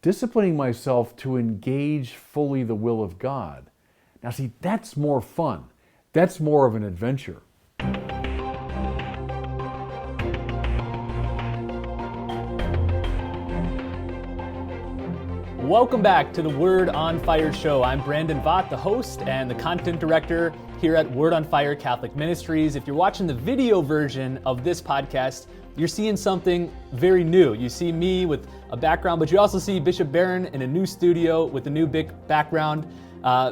disciplining myself to engage fully the will of God. Now see, that's more fun. That's more of an adventure. Welcome back to the Word on Fire show. I'm Brandon Vaught, the host and the content director here at Word on Fire Catholic Ministries. If you're watching the video version of this podcast, you're seeing something very new. You see me with a background, but you also see Bishop Barron in a new studio with a new big background.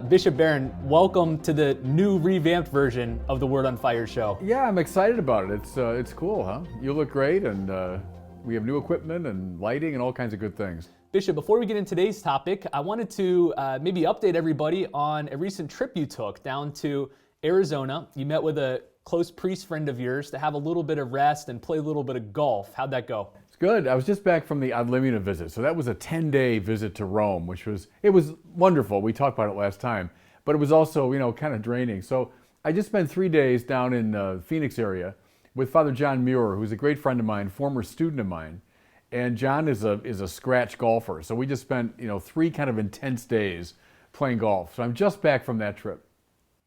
Bishop Barron, welcome to the new revamped version of the Word on Fire show. Yeah, I'm excited about it. It's cool, huh? You look great, and we have new equipment and lighting and all kinds of good things. Bishop, before we get into today's topic, I wanted to maybe update everybody on a recent trip you took down to Arizona. You met with a close priest friend of yours to have a little bit of rest and play a little bit of golf. How'd that go? It's good. I was just back from the Ad Limina visit. So that was a 10-day visit to Rome, which was wonderful. We talked about it last time, but it was also, kind of draining. So I just spent 3 days down in the Phoenix area with Father John Muir, who's a great friend of mine, former student of mine. And John is a scratch golfer. So we just spent, 3 kind of intense days playing golf. So I'm just back from that trip.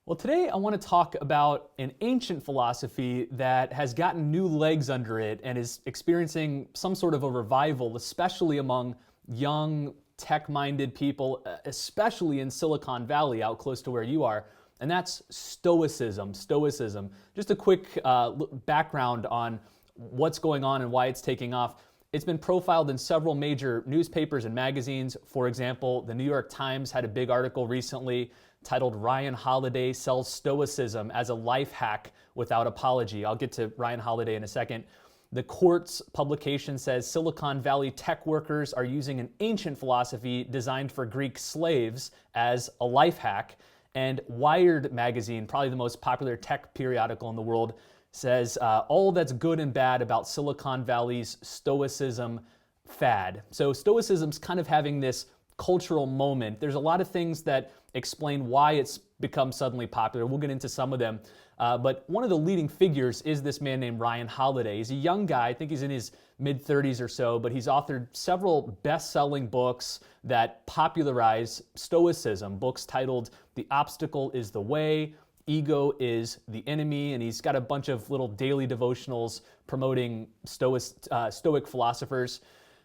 Well, today I want to talk about an ancient philosophy that has gotten new legs under it and is experiencing some sort of a revival, especially among young, tech-minded people, especially in Silicon Valley, out close to where you are, and that's Stoicism. Just a quick background on what's going on and why it's taking off. It's been profiled in several major newspapers and magazines. For example, the New York Times had a big article recently titled "Ryan Holiday Sells Stoicism as a Life Hack Without Apology." I'll get to Ryan Holiday in a second. The Quartz publication says Silicon Valley tech workers are using an ancient philosophy designed for Greek slaves as a life hack. And Wired magazine, probably the most popular tech periodical in the world, says all that's good and bad about Silicon Valley's Stoicism fad. So Stoicism's kind of having this cultural moment. There's a lot of things that explain why it's become suddenly popular. We'll get into some of them. But one of the leading figures is this man named Ryan Holiday. He's a young guy. I think he's in his mid-30s or so, but he's authored several best-selling books that popularize Stoicism, books titled "The Obstacle is the Way," "Ego is the Enemy," and he's got a bunch of little daily devotionals promoting Stoic philosophers.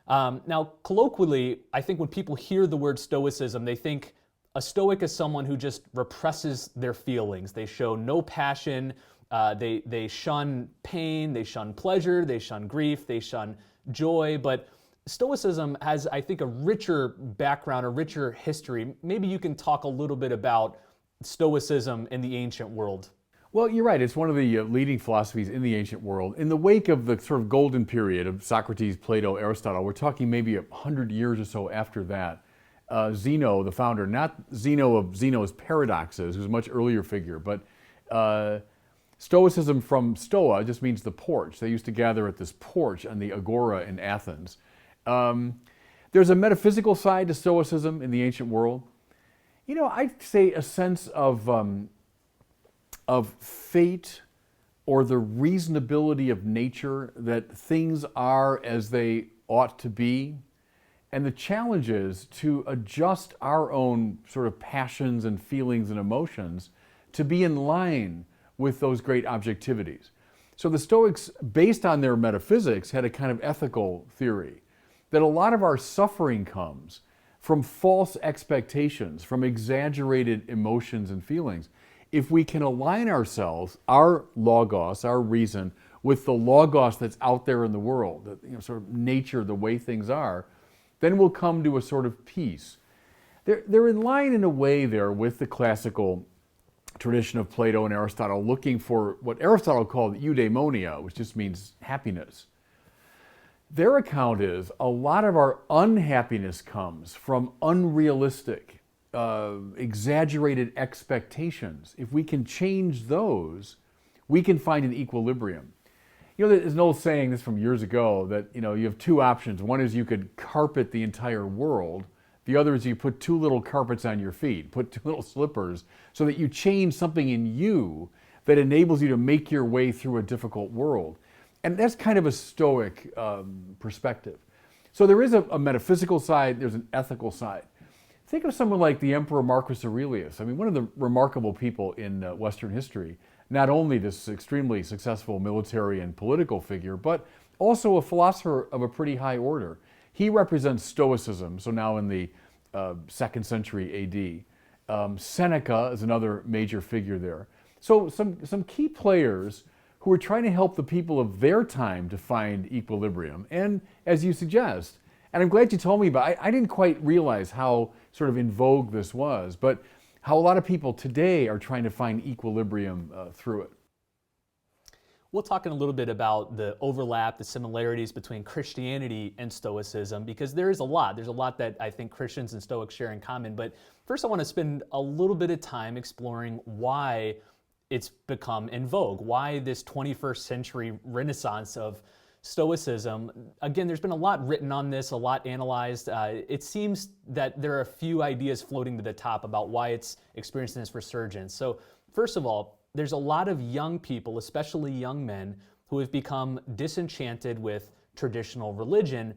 Now, colloquially, I think when people hear the word Stoicism, they think a Stoic is someone who just represses their feelings. They show no passion, they shun pain, they shun pleasure, they shun grief, they shun joy, but Stoicism has, I think, a richer background, a richer history. Maybe you can talk a little bit about Stoicism in the ancient world. Well, you're right. It's one of the leading philosophies in the ancient world. In the wake of the sort of golden period of Socrates, Plato, Aristotle, we're talking maybe 100 years or so after that, Zeno, the founder, not Zeno of Zeno's Paradoxes, who's a much earlier figure, but Stoicism from Stoa just means the porch. They used to gather at this porch on the Agora in Athens. There's a metaphysical side to Stoicism in the ancient world. I'd say a sense of fate or the reasonability of nature, that things are as they ought to be. And the challenge is to adjust our own sort of passions and feelings and emotions to be in line with those great objectivities. So the Stoics, based on their metaphysics, had a kind of ethical theory that a lot of our suffering comes from false expectations, from exaggerated emotions and feelings. If we can align ourselves, our logos, our reason, with the logos that's out there in the world, sort of nature, the way things are, then we'll come to a sort of peace. They're in line in a way there with the classical tradition of Plato and Aristotle, looking for what Aristotle called eudaimonia, which just means happiness. Their account is a lot of our unhappiness comes from unrealistic, exaggerated expectations. If we can change those, we can find an equilibrium. There's an old saying, this from years ago, that you have 2 options. One is you could carpet the entire world. The other is you put 2 little carpets on your feet, put 2 little slippers, so that you change something in you that enables you to make your way through a difficult world. And that's kind of a Stoic perspective. So there is a metaphysical side, there's an ethical side. Think of someone like the Emperor Marcus Aurelius. I mean, one of the remarkable people in Western history, not only this extremely successful military and political figure, but also a philosopher of a pretty high order. He represents Stoicism, so now in the 2nd century AD. Seneca is another major figure there. So some key players who were trying to help the people of their time to find equilibrium. And as you suggest, and I'm glad you told me about it, I didn't quite realize how sort of in vogue this was, but how a lot of people today are trying to find equilibrium through it. We'll talk in a little bit about the overlap, the similarities between Christianity and Stoicism, because there is a lot. There's a lot that I think Christians and Stoics share in common. But first, I want to spend a little bit of time exploring why it's become in vogue, why this 21st century renaissance of Stoicism. Again, there's been a lot written on this, a lot analyzed. It seems that there are a few ideas floating to the top about why it's experiencing this resurgence. So first of all, there's a lot of young people, especially young men, who have become disenchanted with traditional religion,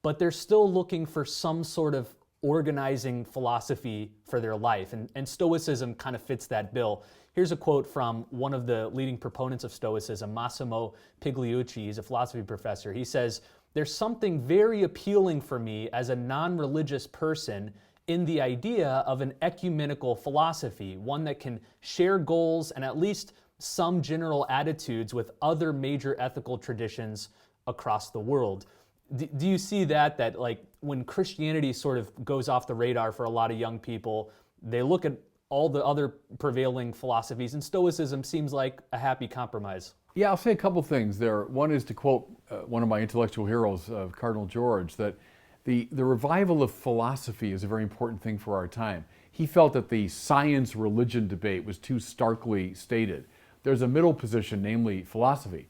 but they're still looking for some sort of organizing philosophy for their life. And Stoicism kind of fits that bill. Here's a quote from one of the leading proponents of Stoicism, Massimo Pigliucci. He's a philosophy professor. He says, "There's something very appealing for me as a non-religious person in the idea of an ecumenical philosophy, one that can share goals and at least some general attitudes with other major ethical traditions across the world." Do you see that like when Christianity sort of goes off the radar for a lot of young people, they look at all the other prevailing philosophies, and Stoicism seems like a happy compromise? Yeah, I'll say a couple things there. One is to quote one of my intellectual heroes, Cardinal George, that the revival of philosophy is a very important thing for our time. He felt that the science-religion debate was too starkly stated. There's a middle position, namely philosophy.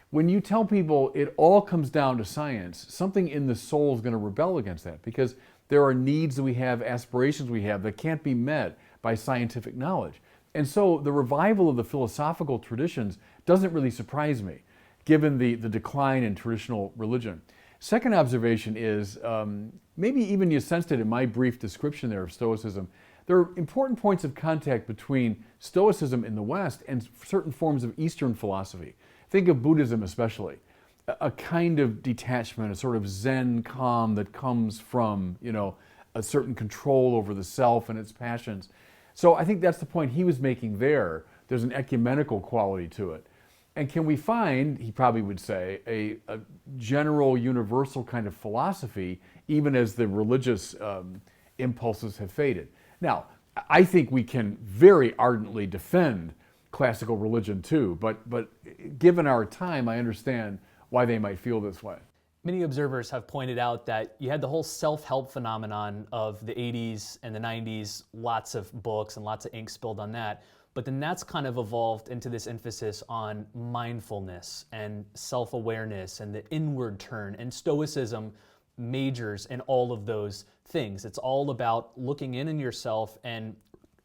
When you tell people it all comes down to science, something in the soul is going to rebel against that, because there are needs that we have, aspirations we have that can't be met by scientific knowledge. And so the revival of the philosophical traditions doesn't really surprise me, given the decline in traditional religion. Second observation is, maybe even you sensed it in my brief description there of Stoicism, there are important points of contact between Stoicism in the West and certain forms of Eastern philosophy. Think of Buddhism especially, a kind of detachment, a sort of Zen calm that comes from, a certain control over the self and its passions. So I think that's the point he was making there. There's an ecumenical quality to it. And can we find, he probably would say, a general, universal kind of philosophy, even as the religious impulses have faded? Now, I think we can very ardently defend classical religion too, but given our time, I understand why they might feel this way. Many observers have pointed out that you had the whole self-help phenomenon of the 80s and the 90s, lots of books and lots of ink spilled on that. But then that's kind of evolved into this emphasis on mindfulness and self-awareness and the inward turn. And Stoicism majors in all of those things. It's all about looking in yourself and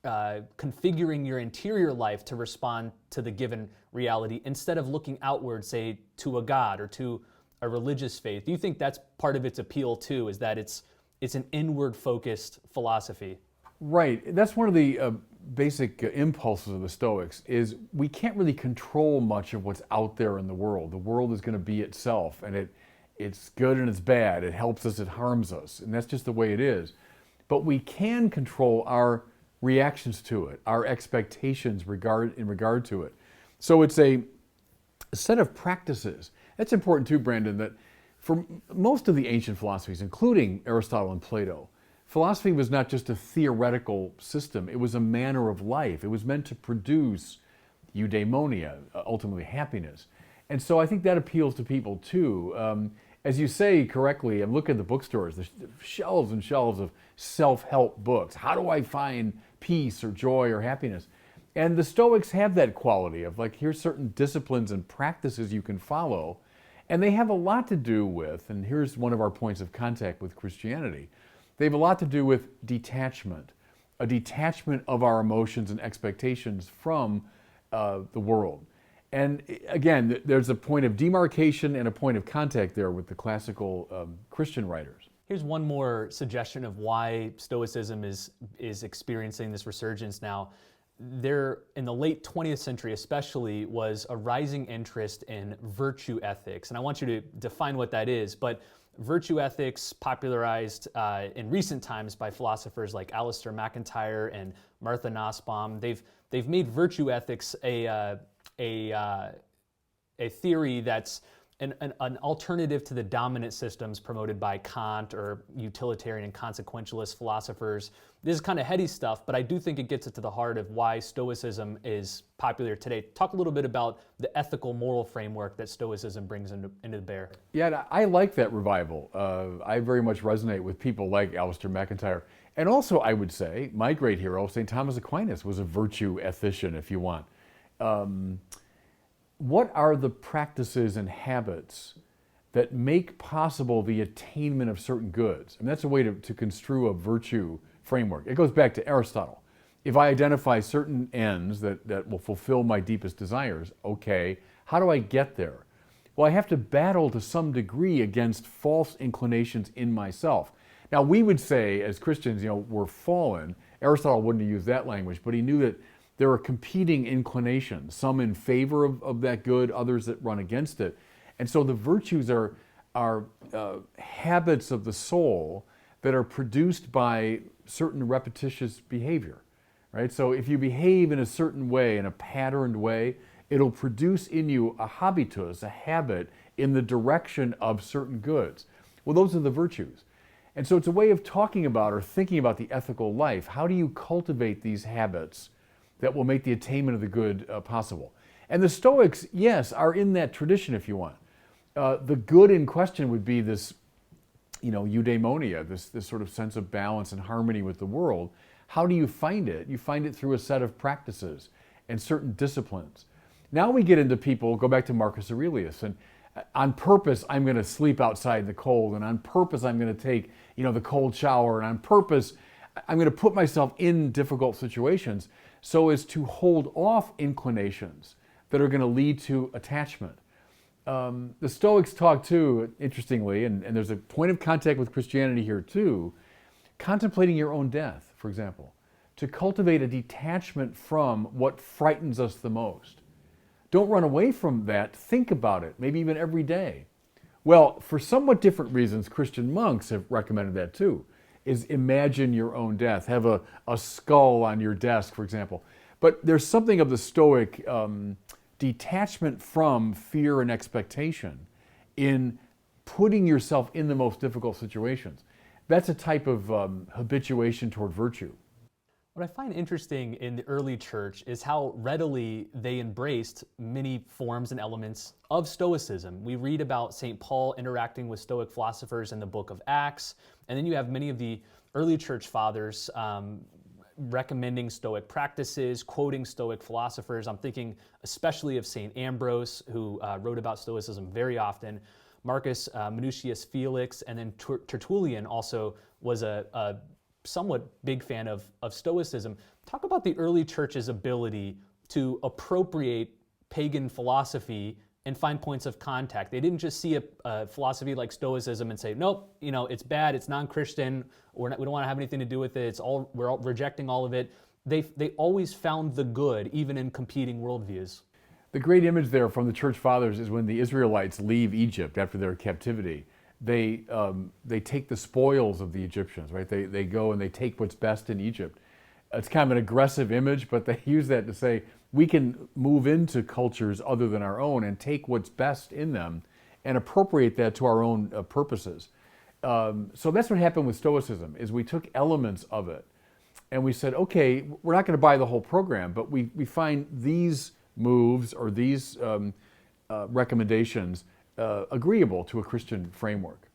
configuring your interior life to respond to the given reality instead of looking outward, say, to a god or to a religious faith. Do you think that's part of its appeal too, is that it's an inward-focused philosophy? Right. That's one of the basic impulses of the Stoics, is we can't really control much of what's out there in the world. The world is going to be itself, and it's good and it's bad. It helps us, it harms us, and that's just the way it is. But we can control our reactions to it, our expectations in regard to it. So it's a set of practices. That's important too, Brandon, that for most of the ancient philosophies, including Aristotle and Plato, philosophy was not just a theoretical system, it was a manner of life. It was meant to produce eudaimonia, ultimately happiness. And so I think that appeals to people too. As you say correctly, and look at the bookstores, there's shelves and shelves of self-help books. How do I find peace or joy or happiness? And the Stoics have that quality of like, here's certain disciplines and practices you can follow. And they have a lot to do with, and here's one of our points of contact with Christianity, they have a lot to do with detachment, a detachment of our emotions and expectations from the world. And again, there's a point of demarcation and a point of contact there with the classical Christian writers. Here's one more suggestion of why Stoicism is experiencing this resurgence now. There, in the late 20th century especially, was a rising interest in virtue ethics. And I want you to define what that is. But virtue ethics, popularized in recent times by philosophers like Alasdair MacIntyre and Martha Nussbaum, they've made virtue ethics a theory that's an alternative to the dominant systems promoted by Kant or utilitarian and consequentialist philosophers. This is kind of heady stuff, but I do think it gets it to the heart of why Stoicism is popular today. Talk a little bit about the ethical, moral framework that Stoicism brings into bear. Yeah, I like that revival. I very much resonate with people like Alasdair MacIntyre. And also, I would say, my great hero, St. Thomas Aquinas, was a virtue ethician, if you want. What are the practices and habits that make possible the attainment of certain goods? And that's a way to construe a virtue framework. It goes back to Aristotle. If I identify certain ends that will fulfill my deepest desires, okay, how do I get there? Well, I have to battle to some degree against false inclinations in myself. Now, we would say, as Christians, we're fallen. Aristotle wouldn't have used that language, but he knew that there are competing inclinations, some in favor of that good, others that run against it. And so the virtues are habits of the soul that are produced by certain repetitious behavior, right? So if you behave in a certain way, in a patterned way, it'll produce in you a habitus, a habit in the direction of certain goods. Well, those are the virtues. And so it's a way of talking about or thinking about the ethical life. How do you cultivate these habits that will make the attainment of the good possible? And the Stoics, yes, are in that tradition, if you want. The good in question would be this, eudaimonia, this sort of sense of balance and harmony with the world. How do you find it? You find it through a set of practices and certain disciplines. Now we get into people, go back to Marcus Aurelius, and on purpose, I'm going to sleep outside in the cold, and on purpose, I'm going to take, the cold shower, and on purpose, I'm going to put myself in difficult situations so as to hold off inclinations that are going to lead to attachment. The Stoics talk too, interestingly, and there's a point of contact with Christianity here too, contemplating your own death, for example, to cultivate a detachment from what frightens us the most. Don't run away from that. Think about it, maybe even every day. Well, for somewhat different reasons, Christian monks have recommended that too, is imagine your own death. Have a skull on your desk, for example. But there's something of the Stoic detachment from fear and expectation in putting yourself in the most difficult situations. That's a type of habituation toward virtue. What I find interesting in the early church is how readily they embraced many forms and elements of Stoicism. We read about St. Paul interacting with Stoic philosophers in the book of Acts, and then you have many of the early church fathers recommending Stoic practices, quoting Stoic philosophers. I'm thinking especially of St. Ambrose, who wrote about Stoicism very often. Marcus Minucius Felix, and then Tertullian also was a somewhat big fan of Stoicism. Talk about the early church's ability to appropriate pagan philosophy and find points of contact. They didn't just see a philosophy like Stoicism and say, nope, it's bad, it's non-Christian, we don't want to have anything to do with it, we're all rejecting all of it. They always found the good, even in competing worldviews. The great image there from the church fathers is when the Israelites leave Egypt after their captivity. They take the spoils of the Egyptians, right? They go and they take what's best in Egypt. It's kind of an aggressive image, but they use that to say we can move into cultures other than our own and take what's best in them and appropriate that to our own purposes. So that's what happened with Stoicism, is we took elements of it and we said, okay, we're not going to buy the whole program, but we find these moves or these recommendations agreeable to a Christian framework.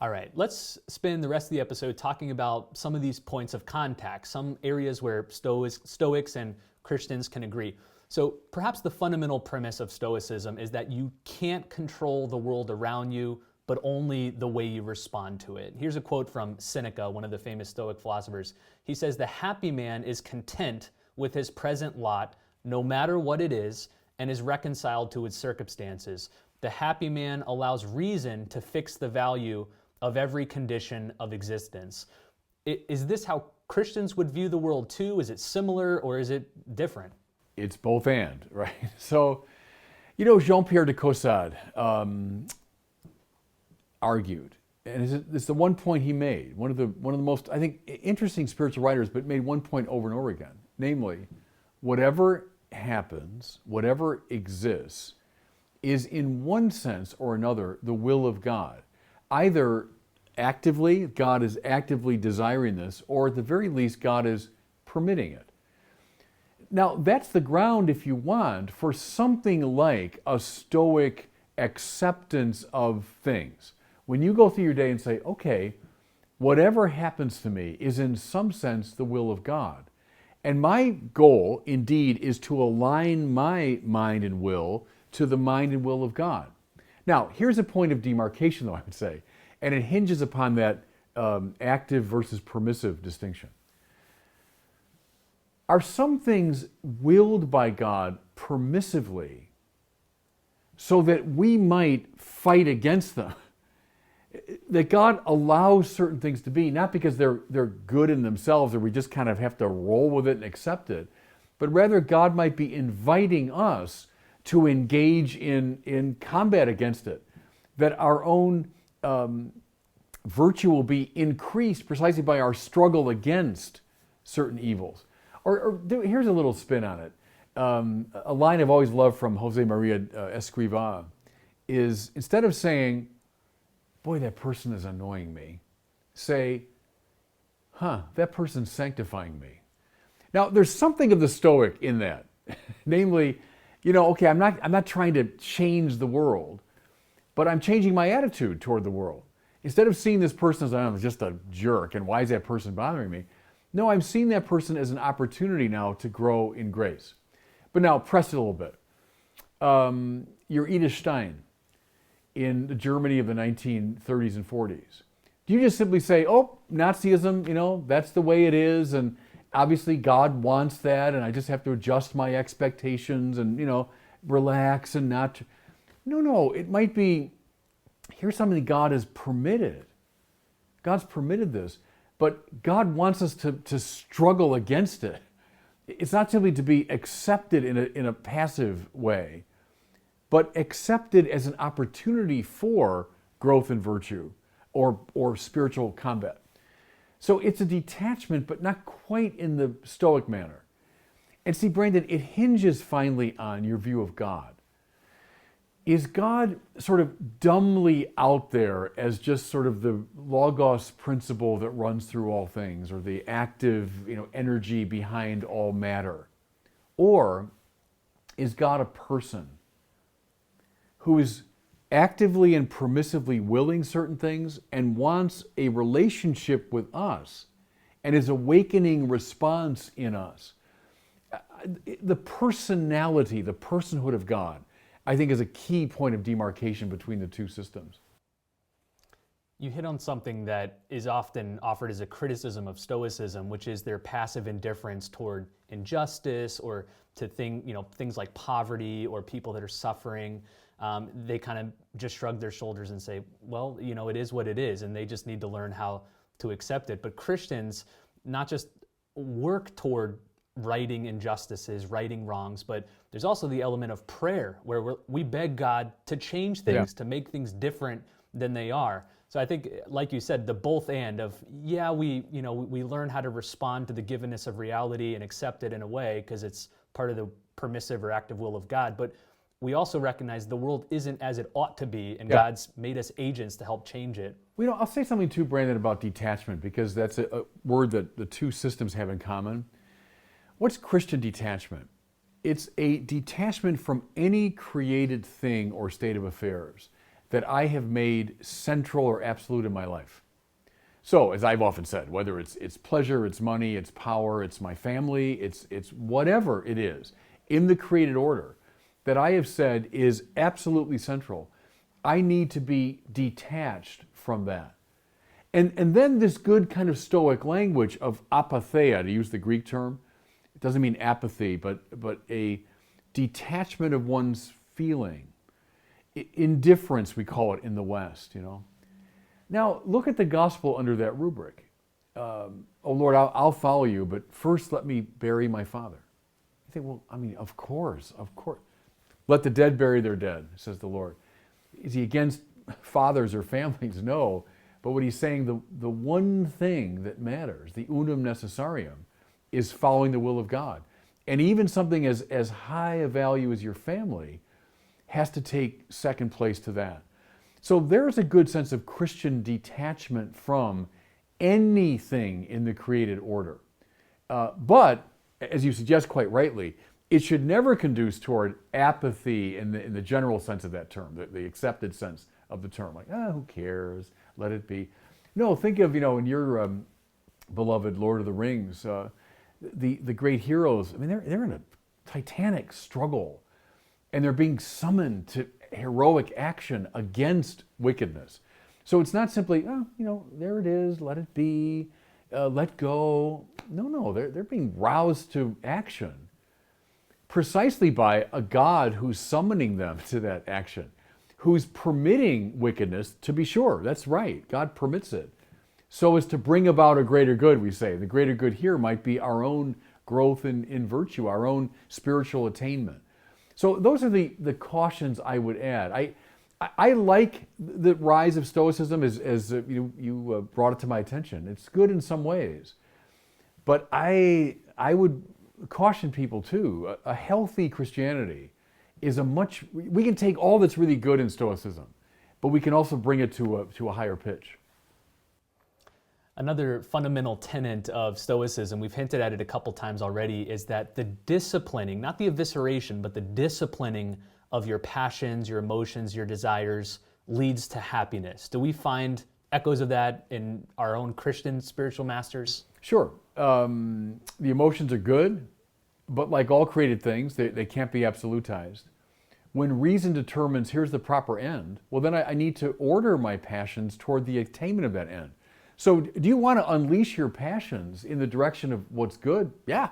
All right, let's spend the rest of the episode talking about some of these points of contact, some areas where Stoics and Christians can agree. So perhaps the fundamental premise of Stoicism is that you can't control the world around you, but only the way you respond to it. Here's a quote from Seneca, one of the famous Stoic philosophers. He says, "The happy man is content with his present lot, no matter what it is, and is reconciled to its circumstances. The happy man allows reason to fix the value of every condition of existence. Is this how Christians would view the world too? Is it similar or is it different? It's both and, right? So, you know, Jean-Pierre de Caussade argued, and it's the one point he made, one of the most, I think, interesting spiritual writers, but made one point over and over again. Namely, whatever happens, whatever exists, is in one sense or another the will of God. Either actively, God is actively desiring this, or at the very least, God is permitting it. Now, that's the ground, if you want, for something like a Stoic acceptance of things. When you go through your day and say, okay, whatever happens to me is in some sense the will of God. And my goal, indeed, is to align my mind and will to the mind and will of God. Now, here's a point of demarcation, though, I would say, and it hinges upon that active versus permissive distinction. Are some things willed by God permissively so that we might fight against them? That God allows certain things to be, not because they're good in themselves or we just kind of have to roll with it and accept it, but rather God might be inviting us to engage in combat against it. That our own virtue will be increased precisely by our struggle against certain evils. Here's a little spin on it. A line I've always loved from Jose Maria Escrivá is, instead of saying, boy, that person is annoying me, say, that person's sanctifying me. Now, there's something of the Stoic in that. Namely, okay, I'm not trying to change the world, but I'm changing my attitude toward the world. Instead of seeing this person as just a jerk and why is that person bothering me? No, I'm seeing that person as an opportunity now to grow in grace. But now, press it a little bit. You're Edith Stein in the Germany of the 1930s and 40s. Do you just simply say, oh, Nazism, that's the way it is, and obviously God wants that, and I just have to adjust my expectations and, relax and not... No, it might be, here's something God has permitted. God's permitted this. But God wants us to struggle against it. It's not simply to be accepted in a passive way, but accepted as an opportunity for growth in virtue or spiritual combat. So it's a detachment, but not quite in the Stoic manner. And see, Brandon, it hinges finally on your view of God. Is God sort of dumbly out there as just sort of the logos principle that runs through all things, or the active, energy behind all matter? Or is God a person who is actively and permissively willing certain things and wants a relationship with us and is awakening response in us? The personality, the personhood of God, I think, is a key point of demarcation between the two systems. You hit on something that is often offered as a criticism of Stoicism, which is their passive indifference toward injustice or to things like poverty or people that are suffering. They kind of just shrug their shoulders and say, well, it is what it is, and they just need to learn how to accept it. But Christians not just work toward righting injustices, righting wrongs, but there's also the element of prayer where we beg God to change things, to make things different than they are. So I think, like you said, the both and of, we learn how to respond to the givenness of reality and accept it in a way because it's part of the permissive or active will of God. But we also recognize the world isn't as it ought to be, and God's made us agents to help change it. I'll say something too, Brandon, about detachment, because that's a word that the two systems have in common. What's Christian detachment? It's a detachment from any created thing or state of affairs that I have made central or absolute in my life. So, as I've often said, whether it's pleasure, it's money, it's power, it's my family, it's whatever it is in the created order that I have said is absolutely central, I need to be detached from that. And then this good kind of Stoic language of apatheia, to use the Greek term, It doesn't mean apathy, but a detachment of one's feeling. Indifference, we call it in the West, you know. Now, look at the gospel under that rubric. Oh Lord, I'll follow you, but first let me bury my father. You think, well, I mean, of course. Let the dead bury their dead, says the Lord. Is he against fathers or families? No. But what he's saying, the one thing that matters, the unum necessarium, is following the will of God. And even something as high a value as your family has to take second place to that. So there's a good sense of Christian detachment from anything in the created order. But, as you suggest quite rightly, it should never conduce toward apathy in the general sense of that term, the accepted sense of the term. Like, who cares? Let it be. No, think of, in your beloved Lord of the Rings, the great heroes. I mean, they're in a titanic struggle, and they're being summoned to heroic action against wickedness. So it's not simply, there it is, let it be, let go. No, they're being roused to action precisely by a God who's summoning them to that action, who's permitting wickedness, to be sure, that's right, God permits it, so as to bring about a greater good, we say. The greater good here might be our own growth in virtue, our own spiritual attainment. So those are the cautions I would add. I like the rise of Stoicism as you brought it to my attention. It's good in some ways. But I would caution people too, a healthy Christianity is we can take all that's really good in Stoicism, but we can also bring it to a higher pitch. Another fundamental tenet of Stoicism, we've hinted at it a couple times already, is that the disciplining, not the evisceration, but the disciplining of your passions, your emotions, your desires leads to happiness. Do we find echoes of that in our own Christian spiritual masters? Sure. The emotions are good, but like all created things, they can't be absolutized. When reason determines here's the proper end, well, then I need to order my passions toward the attainment of that end. So do you want to unleash your passions in the direction of what's good? Yeah.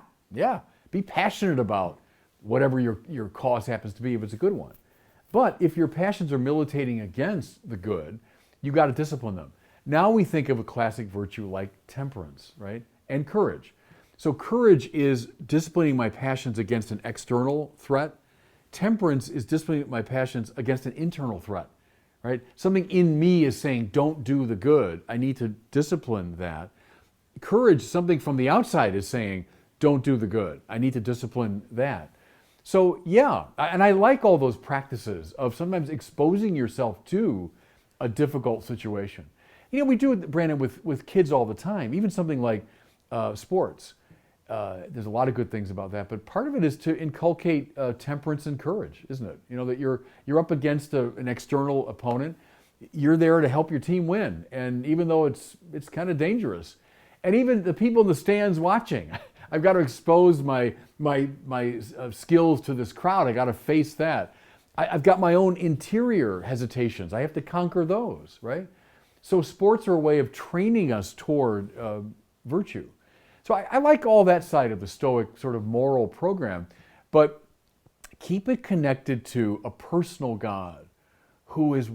Be passionate about whatever your cause happens to be if it's a good one. But if your passions are militating against the good, you got to discipline them. Now we think of a classic virtue like temperance, right? And courage. So courage is disciplining my passions against an external threat. Temperance is disciplining my passions against an internal threat. Right? Something in me is saying, don't do the good. I need to discipline that. Courage, something from the outside is saying, don't do the good. I need to discipline that. So yeah, and I like all those practices of sometimes exposing yourself to a difficult situation. We do it, Brandon, with kids all the time, even something like sports. There's a lot of good things about that, but part of it is to inculcate temperance and courage, isn't it? That you're up against an external opponent. You're there to help your team win, and even though it's kind of dangerous, and even the people in the stands watching, I've got to expose my skills to this crowd. I got to face that. I've got my own interior hesitations. I have to conquer those, right? So sports are a way of training us toward virtue. So I like all that side of the Stoic sort of moral program, but keep it connected to a personal God who is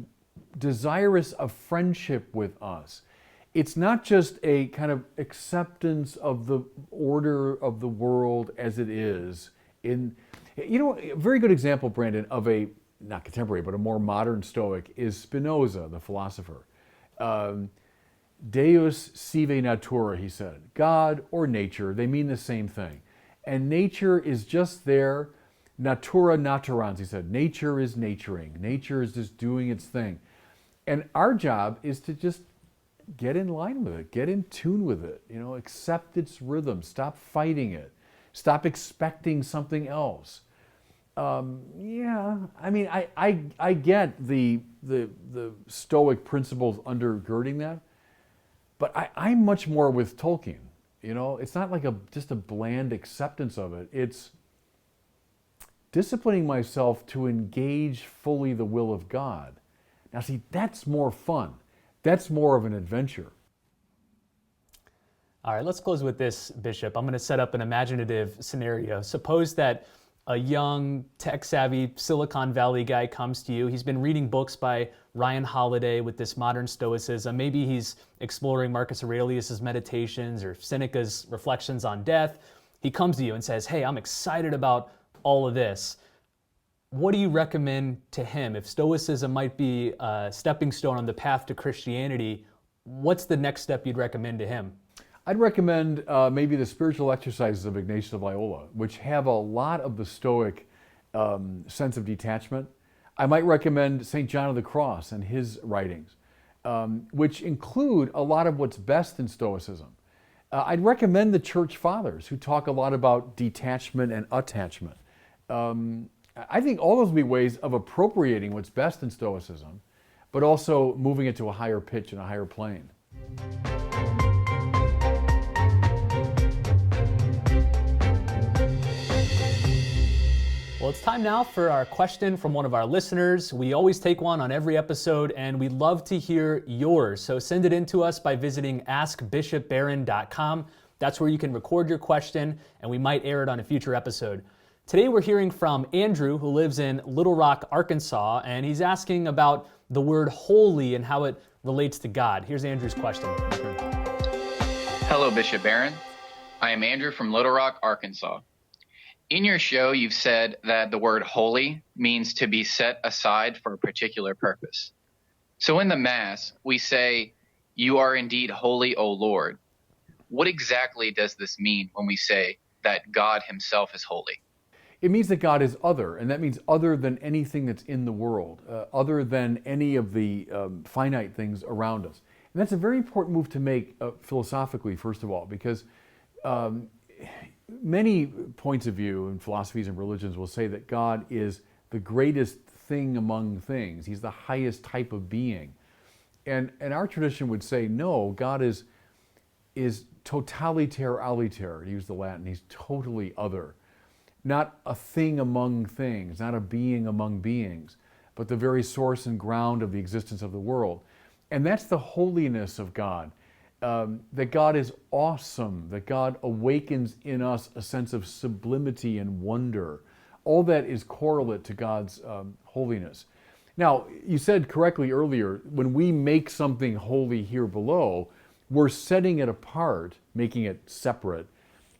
desirous of friendship with us. It's not just a kind of acceptance of the order of the world as it is. A very good example, Brandon, of a, not contemporary, but a more modern Stoic is Spinoza, the philosopher. Deus sive natura, he said. God or nature, they mean the same thing. And nature is just there. Natura naturans, he said. Nature is naturing. Nature is just doing its thing. And our job is to just get in line with it, get in tune with it, accept its rhythm, stop fighting it, stop expecting something else. I get the Stoic principles undergirding that. But I'm much more with Tolkien. It's not like just a bland acceptance of it. It's disciplining myself to engage fully the will of God. Now, see, that's more fun. That's more of an adventure. All right, let's close with this, Bishop. I'm going to set up an imaginative scenario. Suppose that a young, tech-savvy Silicon Valley guy comes to you. He's been reading books by Ryan Holiday with this modern Stoicism. Maybe he's exploring Marcus Aurelius' Meditations or Seneca's Reflections on Death. He comes to you and says, hey, I'm excited about all of this. What do you recommend to him? If Stoicism might be a stepping stone on the path to Christianity, what's the next step you'd recommend to him? I'd recommend maybe the spiritual exercises of Ignatius of Loyola, which have a lot of the Stoic sense of detachment. I might recommend St. John of the Cross and his writings, which include a lot of what's best in Stoicism. I'd recommend the Church Fathers, who talk a lot about detachment and attachment. I think all those would be ways of appropriating what's best in Stoicism, but also moving it to a higher pitch and a higher plane. Well, it's time now for our question from one of our listeners. We always take one on every episode, and we'd love to hear yours. So send it in to us by visiting askbishopbarron.com. That's where you can record your question, and we might air it on a future episode. Today we're hearing from Andrew, who lives in Little Rock, Arkansas, and he's asking about the word holy and how it relates to God. Here's Andrew's question. Hello, Bishop Barron. I am Andrew from Little Rock, Arkansas. In your show, you've said that the word holy means to be set aside for a particular purpose. So in the Mass, we say, "You are indeed holy, O Lord." What exactly does this mean when we say that God himself is holy? It means that God is other, and that means other than anything that's in the world, other than any of the finite things around us. And that's a very important move to make philosophically, first of all, because many points of view in philosophies and religions will say that God is the greatest thing among things. He's the highest type of being. And our tradition would say, no, God is totaliter aliter, to use the Latin. He's totally other. Not a thing among things, not a being among beings, but the very source and ground of the existence of the world. And that's the holiness of God. That God is awesome, that God awakens in us a sense of sublimity and wonder. All that is correlate to God's holiness. Now, you said correctly earlier, when we make something holy here below, we're setting it apart, making it separate,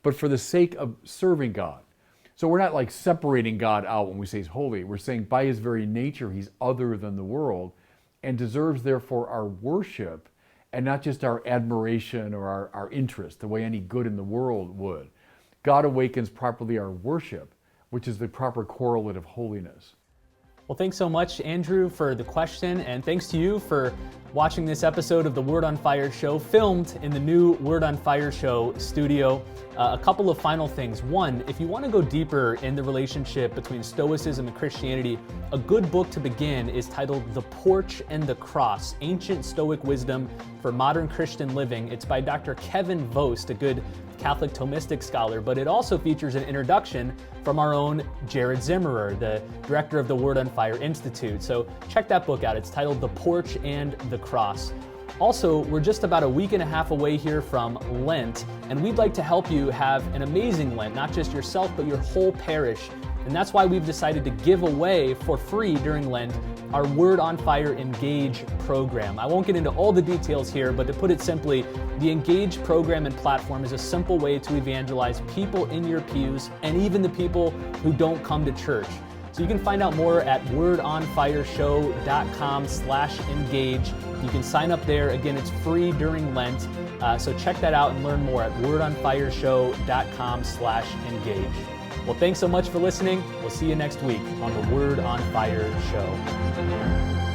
but for the sake of serving God. So we're not like separating God out when we say he's holy. We're saying by his very nature, he's other than the world and deserves therefore our worship and not just our admiration or our interest, the way any good in the world would. God awakens properly our worship, which is the proper correlate of holiness. Well, thanks so much, Andrew, for the question, and thanks to you for watching this episode of the Word on Fire show, filmed in the new Word on Fire show studio. A couple of final things. One, if you want to go deeper in the relationship between Stoicism and Christianity, a good book to begin is titled The Porch and the Cross, Ancient Stoic Wisdom for Modern Christian Living. It's by Dr. Kevin Vost, a good Catholic Thomistic scholar, but it also features an introduction from our own Jared Zimmerer, the director of the Word on Fire Institute. So check that book out. It's titled The Porch and the Cross. Also, we're just about a week and a half away here from Lent, and we'd like to help you have an amazing Lent, not just yourself, but your whole parish. And that's why we've decided to give away for free during Lent our Word on Fire Engage program. I won't get into all the details here, but to put it simply, the Engage program and platform is a simple way to evangelize people in your pews and even the people who don't come to church. So you can find out more at wordonfireshow.com/engage. You can sign up there. Again, it's free during Lent. So check that out and learn more at wordonfireshow.com/engage. Well, thanks so much for listening. We'll see you next week on the Word on Fire show.